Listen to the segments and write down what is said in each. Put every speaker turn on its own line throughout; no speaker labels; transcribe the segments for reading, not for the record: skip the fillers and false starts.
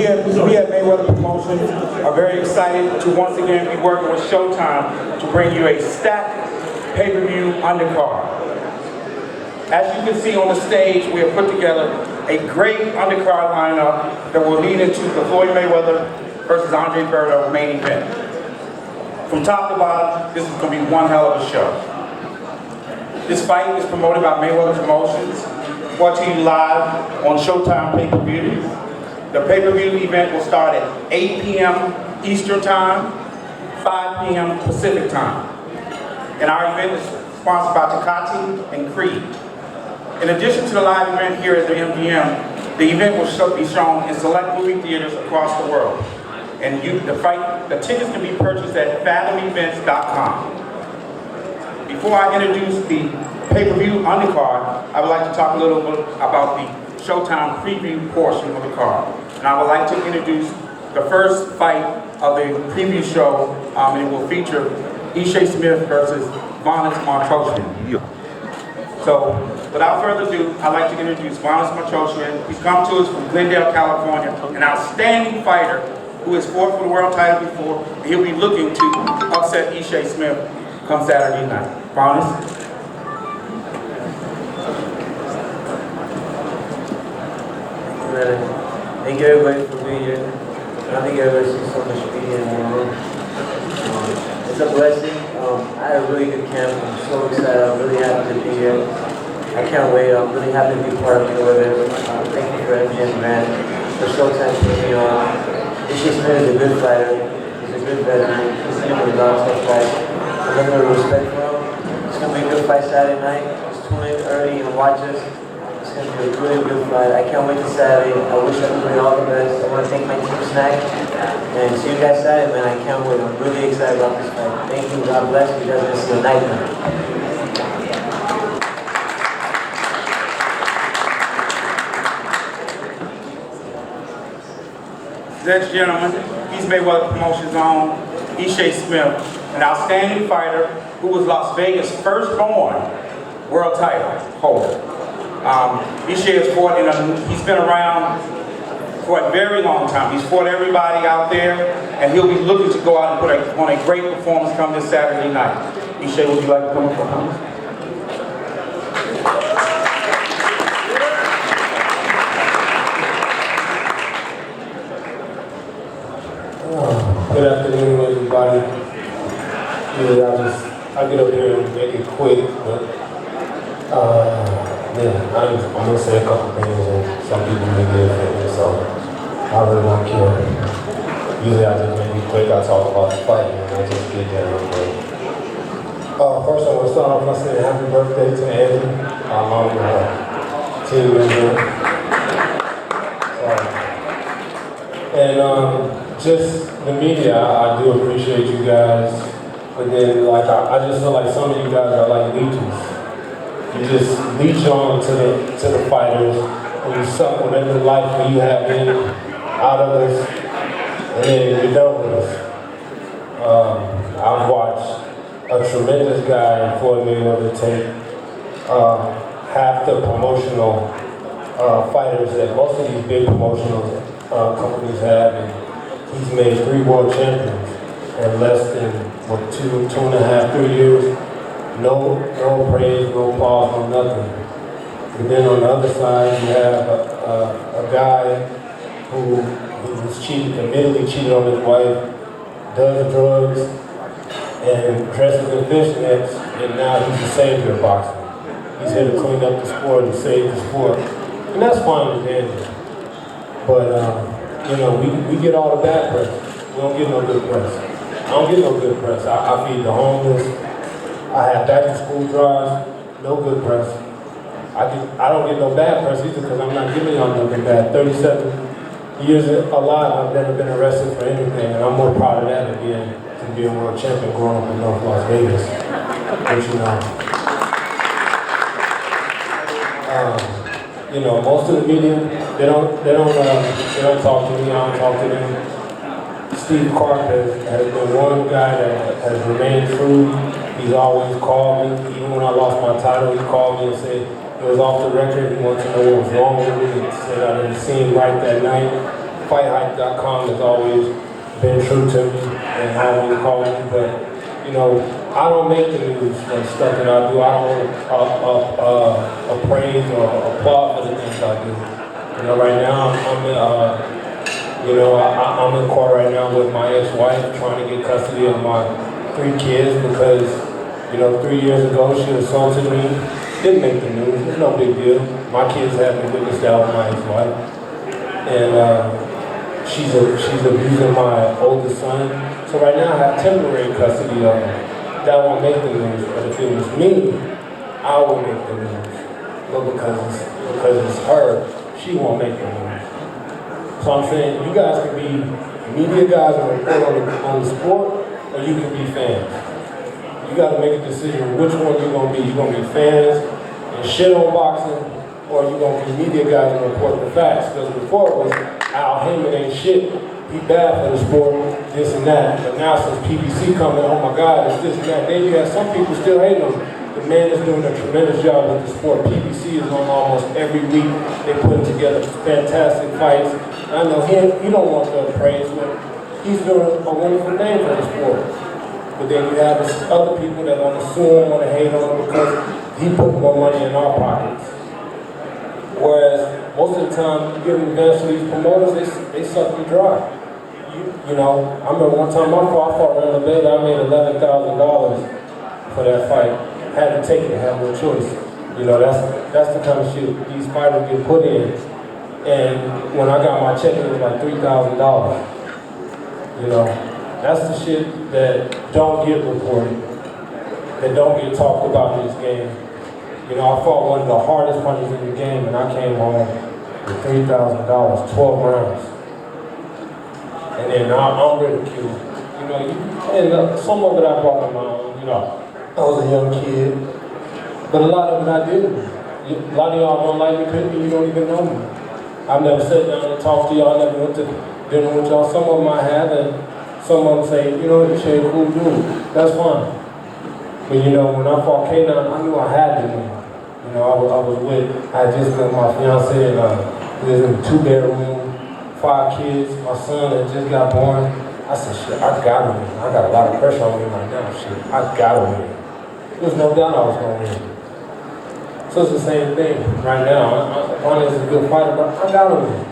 at Mayweather Promotions are very excited to once again be working with Showtime to bring you a stacked pay-per-view undercard. As you can see on the stage, we have put together a great undercard lineup that will lead into the Floyd Mayweather versus Andre Berto main event. From top to bottom, this is going to be one hell of a show. This fight is promoted by Mayweather Promotions, brought to you live on Showtime pay-per-view. The pay-per-view event will start at 8 p.m. Eastern Time, 5 p.m. Pacific Time. And our event is sponsored by Tecate and Creed. In addition to the live event here at the MGM, the event will be shown in select movie theaters across the world. And the tickets can be purchased at fathomevents.com. Before I introduce the pay-per-view undercard, I would like to talk a little bit about the Showtime preview portion of the card. And I would like to introduce the first fight of the preview show. It will feature Ishe Smith versus Vanis Marchosyan. So, without further ado, I'd like to introduce Vanis Marchosyan. He's come to us from Glendale, California, an outstanding fighter who has fought for the world title before. And he'll be looking to upset Ishe Smith come Saturday night. Vanis?
Thank you everybody for being here. I think everybody sees so much media in one room. It's a blessing. I had a really good camp. I'm so excited. I'm really happy to be here. I can't wait. I'm really happy to be part of Mayweather. Thank you for MGM Grand, for Showtime putting me on. Ishe Smith is a good fighter. He's a good veteran. He's in with a lot of tough fights. I have no respect for him. It's going to be a good fight Saturday night. Just tune in early and watch us. It's going to be a really good fight. I can't wait till Saturday. I wish everybody all the best. I want to thank my team Snack. And see you guys Saturday, man. I can't wait. I'm really excited about this fight. Thank you. God bless you. You guys are going to see a nightmare.
Ladies and gentlemen, he's Mayweather Promotions own Ishe Smith, an outstanding fighter who was Las Vegas' firstborn world title holder. Ishe has fought he's been around for a very long time. He's fought everybody out there, and he'll be looking to go out and put on a great performance come this Saturday night. Ishe, would you like to come up for us?
Good afternoon, everybody. I get up here and make it quick, but I'm gonna say a couple things, and some people may get offended, so I really don't care. Usually I just make it quick. I talk about the fight, and I just get there real quick. First, I want to start off by saying happy birthday to Andy, our team member. Just the media, I do appreciate you guys, but then I just feel like some of you guys are like leeches. You just leech on to the fighters, and you suck whatever life that you have in out of us, and then you're done with us. I've watched a tremendous guy in Floyd Mayweather take half the promotional fighters that most of these big promotional companies have, and he's made 3 world champions in less than, 2.5, 3 years. No praise, no applause, no nothing. And then on the other side, you have a guy who was admittedly cheated on his wife, does drugs, and dresses in fishnets, and now he's the savior of boxing. He's here to clean up the sport and save the sport. And that's fine with Andy. But, we get all the bad press. We don't get no good press. I don't get no good press. I feed the homeless. I have back-to-school drives. No good press. I don't get no bad press either because I'm not giving y'all nothing bad. 37 years alive, I've never been arrested for anything, and I'm more proud of that than being world champion growing up in North Las Vegas. But most of the media, they don't talk to me. I don't talk to them. Steve Clark has been one guy that has remained true. He's always called me. Even when I lost my title, he called me and said it was off the record. He wanted to know what was wrong with me. He said I didn't seem right that night. FightHype.com has always been true to me and always called me, but you know, I don't make the news for the stuff that I do. I don't appraise or applaud for the things I do. You know, right now I'm in court right now with my ex-wife trying to get custody of my 3 kids because, you know, 3 years ago she assaulted me. Didn't make the news. It's no big deal. My kids haven't witnessed that with my ex-wife, and she's abusing my oldest son. So right now I have temporary custody of him. That won't make the news, but if it was me, I would make the news. But because it's her, she won't make the news. So I'm saying, you guys can be media guys and report on the sport, or you can be fans. You got to make a decision which one you're going to be. You're going to be fans and shit on boxing, or you're going to be media guys and report the facts. Because before it was, Al Heyman ain't shit. He bad for the sport, this and that. But now since PBC coming, oh my God, it's this and that. Then you have some people still hating him. The man is doing a tremendous job with the sport. PBC is on almost every week. They're putting together fantastic fights. I know he don't want the praise, but he's doing a wonderful thing for the sport. But then you have this other people that want to sue him, want to hate on him because he put more money in our pockets. Whereas most of the time, you give events to these promoters, they suck you dry. You know, I remember one time I fought around the bed, I made $11,000 for that fight. Had to take it, had no choice. You know, that's the kind of shit these fighters get put in. And when I got my check, it was like $3,000. You know, that's the shit that don't get reported, that don't get talked about in this game. You know, I fought one of the hardest punches in the game, and I came home with $3,000, 12 rounds. And then I'm ridiculed. You know, and some of it I brought on my own. You know, I was a young kid, but a lot of it I didn't. A lot of y'all don't like me because you don't even know me. I've never sat down and talked to y'all, never went to dinner with y'all. Some of them I have, and some of them say, you know, you're a cool dude. That's fine. But you know, when I fought K9, I knew I had to win. You know, I had just been with my fiance and we was in a 2-bedroom, 5 kids. My son had just got born. I said, shit, I gotta win. I got a lot of pressure on me right now. Shit, I gotta win. There's no doubt I was gonna win. So it's the same thing right now. Andre is a good fighter, but I gotta win.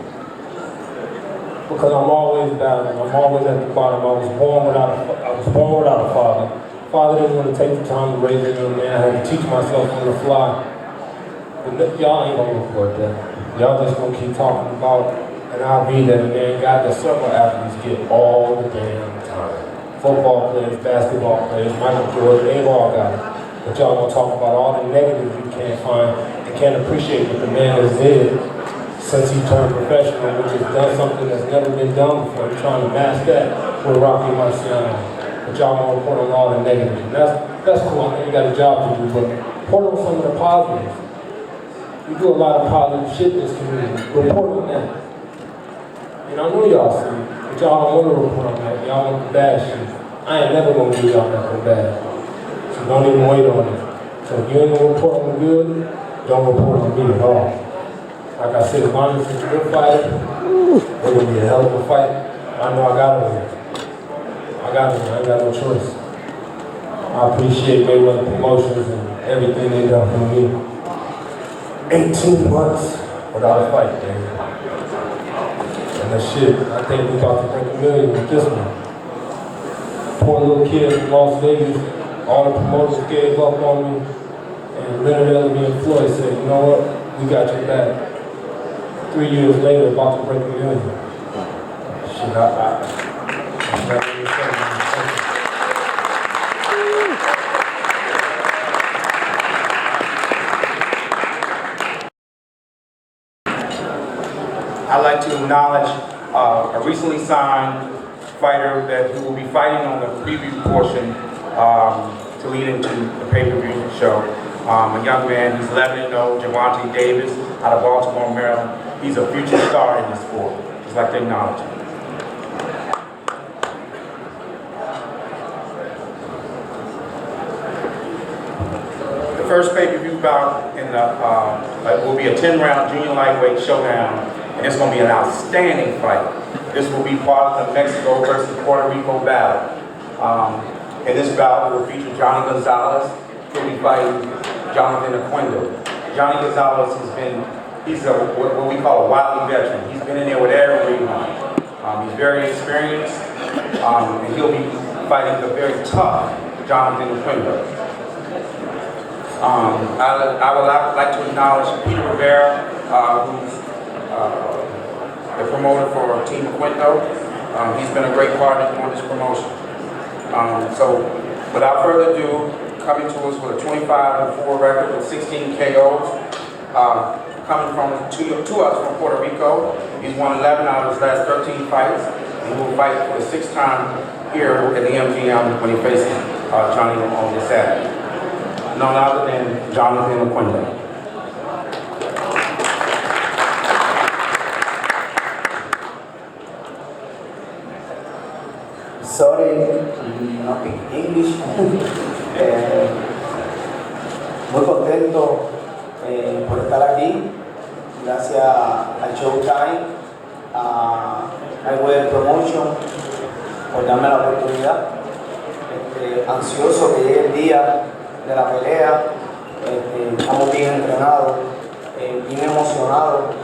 Because I'm always battling. I'm always at the bottom. I was born without a father. Father didn't want to take the time to raise a young man. I had to teach myself on the fly. But y'all ain't gonna report that. Y'all just gonna keep talking about, and I read that a man got that several athletes get all the damn time. Football players, basketball players, Michael Jordan, they've all got it. But y'all gonna talk about all the negatives you can't find and can't appreciate what the man has did since he turned professional, which has done something that's never been done before. You're trying to mask that with Rocky Marciano. But y'all gonna report on all the negatives. And that's cool. I know you got a job to do, but report on some of the positives. We do a lot of positive shit in this community. Report on that. And I know y'all see it, but y'all don't want to report on that. Y'all want the bad shit. I ain't never gonna give y'all nothing bad. So don't even wait on it. So if you ain't gonna report on the good, don't report on me at all. Like I said, Andre is a good fighter. It's gonna be a hell of a fight. I know I gotta win. I ain't got no choice. I appreciate Mayweather Promotions and everything they done for me. 18 months without a fight, baby. And that shit, I think we about to break $1 million with this one. Poor little kid from Las Vegas, all the promoters gave up on me, and Leonard Ellerby and Floyd said, you know what, we got your back. 3 years later, about to break $1 million. Shit, I'm not really saying.
I'd like to acknowledge a recently signed fighter who will be fighting on the preview portion to lead into the pay-per-view show. A young man, he's 11-0, Javante Davis, out of Baltimore, Maryland. He's a future star in the sport. Just like to acknowledge him. The first pay-per-view bout in the will be a 10-round junior lightweight showdown and it's going to be an outstanding fight. This will be part of the Mexico versus Puerto Rico battle. In this bout, it will feature Johnny Gonzalez. He'll be fighting Jonathan Aquino. Johnny Gonzalez he's what we call a wily veteran. He's been in there with everyone. He's very experienced, and he'll be fighting the very tough Jonathan Aquino. I would like to acknowledge Peter Rivera, who's the promoter for Team Aquino. He's been a great partner on this promotion. So, without further ado, coming to us with a 25-4 record with 16 KOs, coming to us from Puerto Rico. He's won 11 out of his last 13 fights, and he will fight for the 6th time here at the MGM when he faces Johnny on this Saturday. None other than Jonathan Aquino.
Sorry, no speak English. Muy contento por estar aquí. Gracias al Showtime, a Mayweather Promotion por darme la oportunidad. Ansioso que llegue el día de la pelea. Estamos bien entrenados, bien emocionados.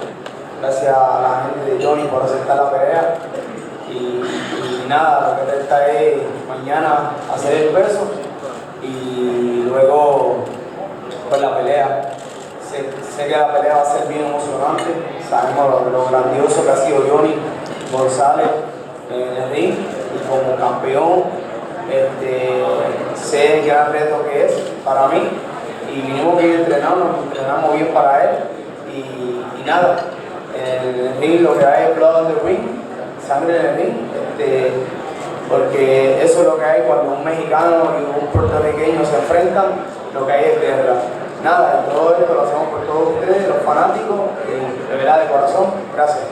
Gracias a la gente de Johnny por aceptar la pelea. Y nada, lo que resta es mañana hacer el peso y luego pues la pelea. Sé que la pelea va a ser bien emocionante. Sabemos lo grandioso que ha sido Johnny González en el ring y como campeón sé el gran reto que es para mí y vinimos bien entrenamos bien para él y nada, en el ring lo que hay es blood on the ring, sangre en el ring, porque eso es lo que hay cuando un mexicano y un puertorriqueño se enfrentan, lo que hay es guerra. Nada, y todo esto lo hacemos por todos ustedes, los fanáticos, de verdad, de corazón. Gracias.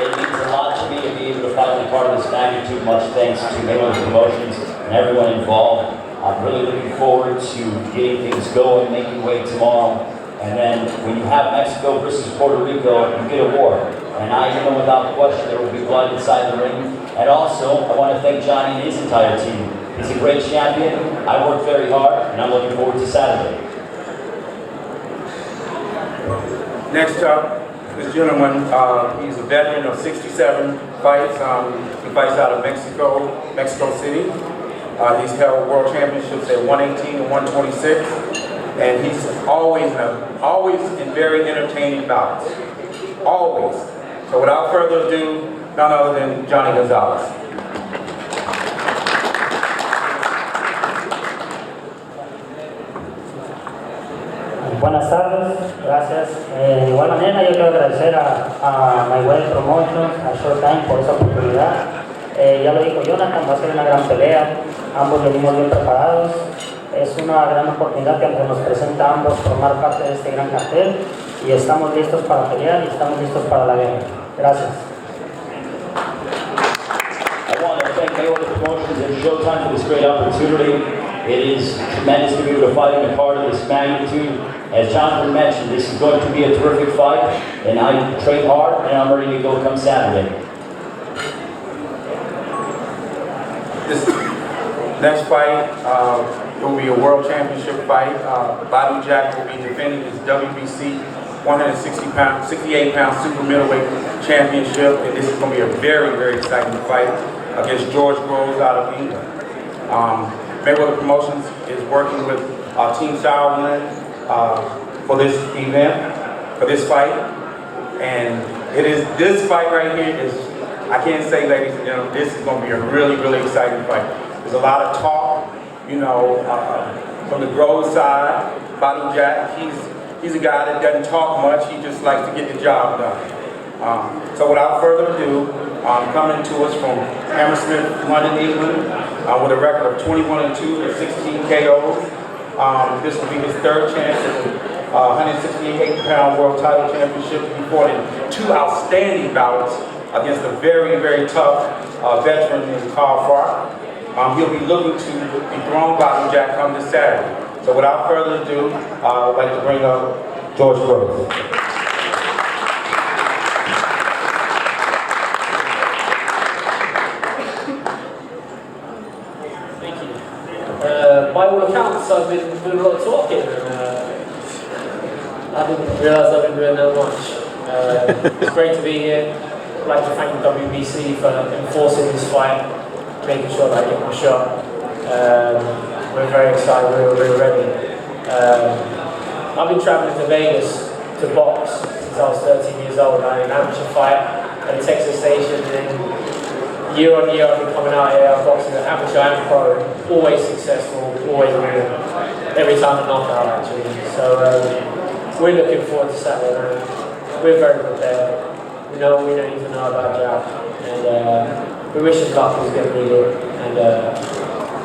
It means a lot to me to be able to finally be part of this magnitude. Much thanks to Mayweather Promotions and everyone involved. I'm really looking forward to getting things going, making way tomorrow. And then when you have Mexico versus Puerto Rico, you get a war. And I know without question there will be blood inside the ring. And also, I want to thank Johnny and his entire team. He's a great champion. I worked very hard, and I'm looking forward to Saturday.
Next up, this gentleman, he's a veteran of 67 fights. He fights out of Mexico City. He's held world championships at 118 and 126. And he's always in very entertaining bouts. Always. So without further ado, none other than Johnny Gonzalez.
Buenas tardes, gracias. De igual manera yo quiero agradecer a Mayweather Promotions, a Showtime por esa oportunidad. Ya lo dijo Jonathan, va a ser una gran pelea, ambos venimos bien preparados. Es una gran oportunidad que nos presenta a ambos formar parte de este gran cartel y estamos listos para pelear y estamos listos para la guerra. Gracias.
I want to thank Mayweather Promotions and Showtime for this great opportunity. It is tremendous to be able to fight in a card of this magnitude. As Jonathan mentioned, this is going to be a terrific fight, and I train hard, and I'm ready to go come Saturday.
This next fight will be a world championship fight. Bout Jack will be defending his WBC 68-pound super middleweight championship, and this is going to be a very, very exciting fight against George Groves out of England. Mayweather Promotions is working with Team Sauerland for this event, for this fight, and this fight right here is, I can't say, ladies and gentlemen, this is going to be a really, really exciting fight. There's a lot of talk, you know, from the Groves side. Bout Jack, he's a guy that doesn't talk much. He just likes to get the job done. So without further ado, coming to us from Hammersmith, London, England, with a record of 21-2 with 16 KOs. This will be his third chance at the 168-pound world title championship. He fought in 2 outstanding bouts against a very, very tough veteran named Carl Fark. He'll be looking to dethrone Bout Jack come this Saturday. So without further ado, I'd like to bring up George Groves.
Thank you. By all accounts, I've been doing a lot of talking, and I didn't realise I've been doing that much. It's great to be here. I'd like to thank the WBC for enforcing this fight, making sure that I get my shot. We're very excited, we're ready. I've been travelling to Vegas to box since I was 13 years old. I had an amateur fight at a Texas station, and year on year I've been coming out here, I'm boxing at amateur and pro, always successful, always winning. Every time a knockout actually. So we're looking forward to Saturday night. We're very prepared. We know what we don't even know about Jack, and we wish him luck, he's going to need it. And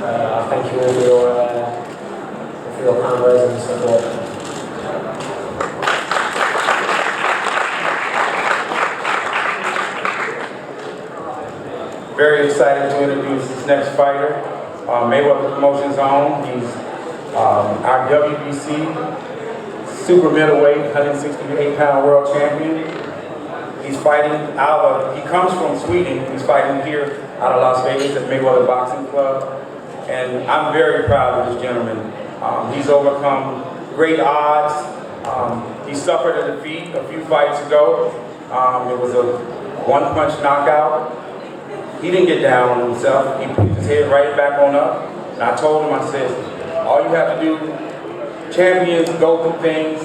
I thank you all for your kind words and support.
Very excited to introduce this next fighter, Mayweather Promotions own. He's our WBC super middleweight, 168-pound world champion. He's fighting he comes from Sweden. He's fighting here out of Las Vegas at Mayweather Boxing Club. And I'm very proud of this gentleman. He's overcome great odds. He suffered a defeat a few fights ago. It was a one-punch knockout. He didn't get down on himself. He put his head right back on up. And I told him, I said, all you have to do, champions go through things.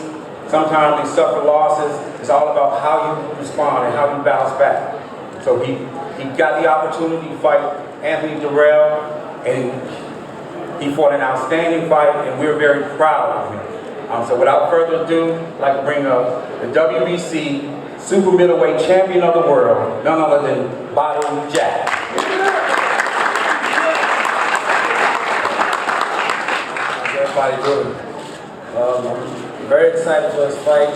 Sometimes they suffer losses. It's all about how you respond and how you bounce back. So he got the opportunity to fight Anthony Durrell, and he fought an outstanding fight, and we're very proud of him. So without further ado, I'd like to bring up the WBC super middleweight champion of the world, none other than Bout Jack.
How's everybody doing? I'm very excited for this fight.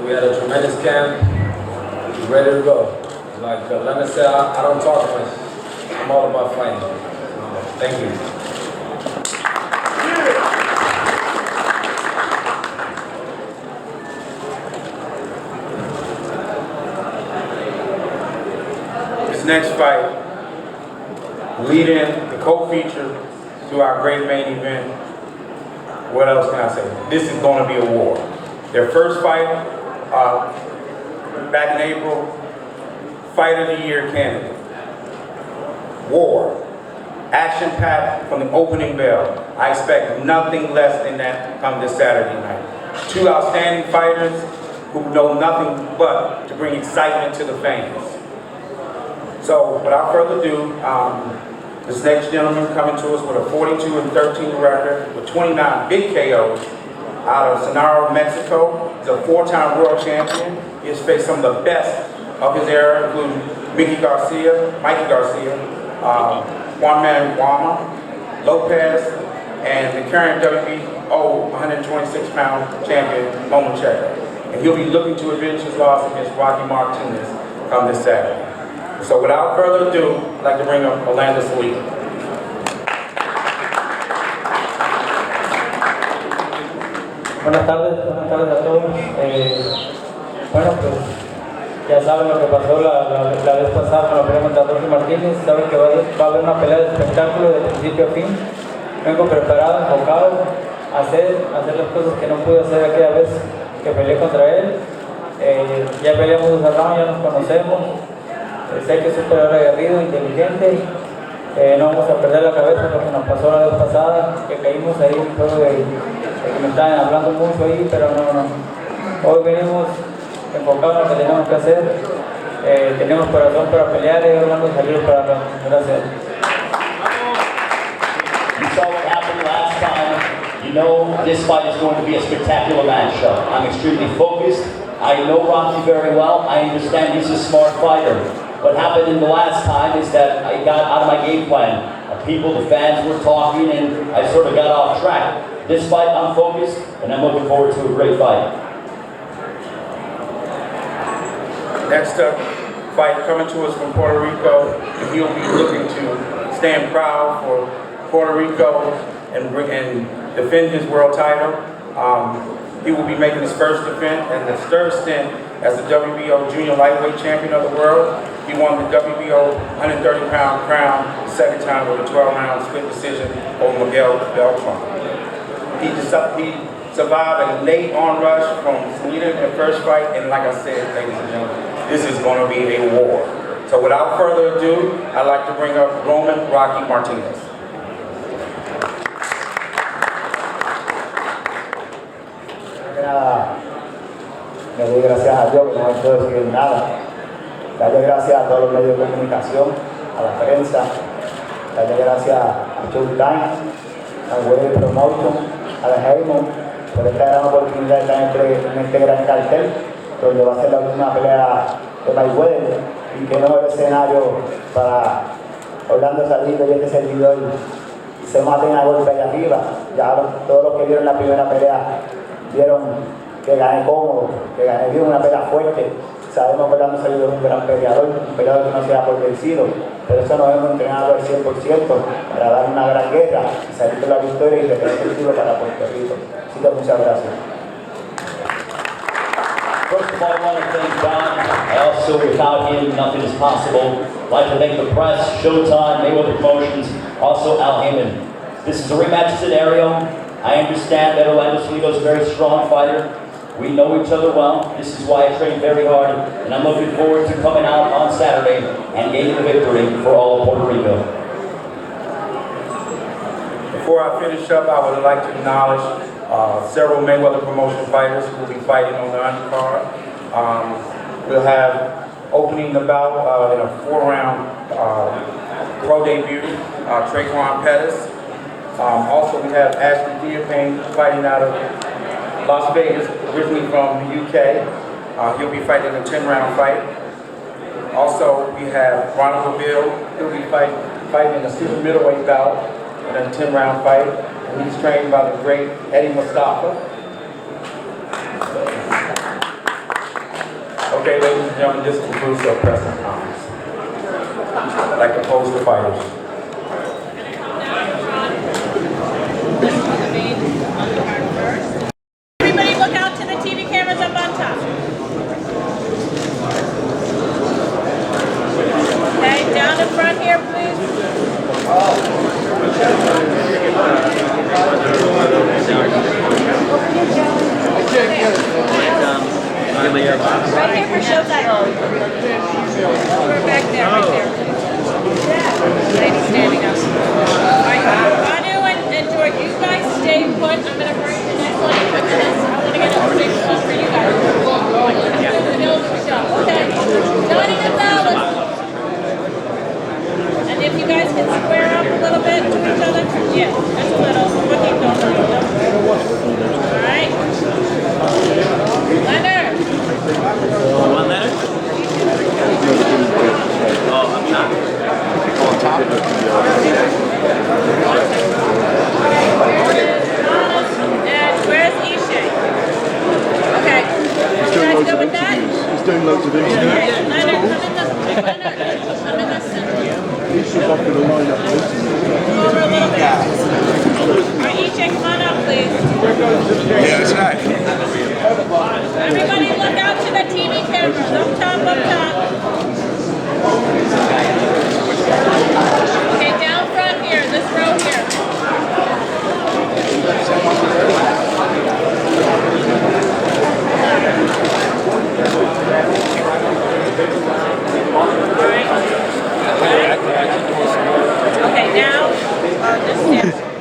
We had a tremendous camp. We're ready to go. Like Leonard said, I don't talk much. I'm all about fighting. Thank you.
This next fight, lead in the co-feature to our great main event. What else can I say? This is going to be a war. Their first fight, back in April, Fight of the Year candidate. War. Action-packed from the opening bell. I expect nothing less than that come this Saturday night. Two outstanding fighters who know nothing but to bring excitement to the fans. So, without further ado, this next gentleman coming to us with a 42-13 record with 29 big KOs out of Sonora, Mexico. He's a four-time world champion. He has faced some of the best of his era, including Mikey Garcia, Juan Manuel Guama, Lopez, and the current WBO 126-pound champion, Lomachenko. And he'll be looking to avenge his loss against Rocky Martinez come this Saturday. So without further ado, I'd like to bring up Orlando Sweet.
Buenas tardes a todos. Bueno, pues ya saben lo que pasó la vez pasada con la pelea contra Rocky Martínez. Saben que va a haber una pelea de espectáculo de principio a fin. Vengo preparado, enfocado a hacer las cosas que no pude hacer aquella vez que peleé contra él. Ya peleamos 2 rounds, ya nos conocemos. Sé que es un peleador aguerrido, inteligente. No vamos a perder la cabeza lo que nos pasó la vez pasada, que caímos ahí un juego de que me estaban hablando mucho ahí, pero no. Hoy venimos enfocados en lo que tenemos que hacer. Tenemos corazón para pelear y vamos a salir para acá. Gracias.
You saw what happened last time. You know this fight is going to be a spectacular matchup. I'm extremely focused. I know Rocky very well. I understand he's a smart fighter. What happened in the last time is that I got out of my game plan. The fans were talking, and I sort of got off track. This fight, I'm focused, and I'm looking forward to a great fight.
Next up, fight coming to us from Puerto Rico, and he'll be looking to stand proud for Puerto Rico and defend his world title. He will be making his first defense and his third stint as the WBO Junior Lightweight Champion of the world. He won the WBO 130-pound crown the second time with a 12-round split decision over Miguel Beltran. He survived a late onrush from Sweden in the first fight, and like I said, ladies and gentlemen, this is going to be a war. So without further ado, I'd like to bring up Roman Rocky Martinez.
Le doy gracias a Dios que no he hecho decir nada. Darle gracias a todos los medios de comunicación, a la prensa, darle gracias a Showtime, a Web Promotion, a la Raymond, por esta gran oportunidad de estar en este gran cartel, donde va a ser la última pelea de Mayweather, y que no es escenario para Orlando Salido y este servidor se maten a golpe allá arriba. Ya todos los que vieron la primera pelea vieron que gané cómodo, que gané bien, una pelea fuerte. Sabemos que Orlando Salido es un gran peleador que no se da por vencido, pero eso nos hemos entrenado al 100% para dar una gran guerra y salir con la victoria y retener el título para Puerto Rico. Así que muchas gracias.
First of all, I want to thank Don. I also, without him, nothing is possible. I'd like to thank the press, Showtime, Mayweather Promotions, also Al Heyman. This is a rematch scenario. I understand that Orlando Salido is a very strong fighter. We know each other well. This is why I train very hard, and I'm looking forward to coming out on Saturday and gaining the victory for all of Puerto Rico.
Before I finish up, I would like to acknowledge several Mayweather Promotion fighters who will be fighting on the undercard. We'll have opening the bout in a 4-round pro debut, Traquan Pettis. Also, we have Ashley Diapane fighting out of Las Vegas, originally from the UK. He'll be fighting a 10-round fight. Also, we have Ronald Seville. He'll be fighting in a super middleweight bout in a 10-round fight. And he's trained by the great Eddie Mustafa. Okay, ladies and gentlemen, this concludes the press conference. I'd like to pose the fighters.
Look out to the TV cameras up on top. Okay, down in front here, please. Right here for showtime. Over back there, right there. Lady standing up. All right, Manu and George, you guys stay put. I'm going to bring the next one in minutes. I want to get a big one for you guys. Okay. Johnny Gonzalez. And if you guys can square up a little bit to each other. Yeah, just a little. All right. Leonard.
One letter? Oh, I'm not. On top?
And where's Ishe? Okay. You guys go with that?
He's doing loads of interviews.
Okay. Leonard, come in the center.
He should have to line up this.
Over a little bit. Alright, Ishe, come on up, please.
Yeah, that's right.
Everybody look out to the TV cameras. Up top, up top. Okay, down front here, this row here. Alright. Okay, now, just stand.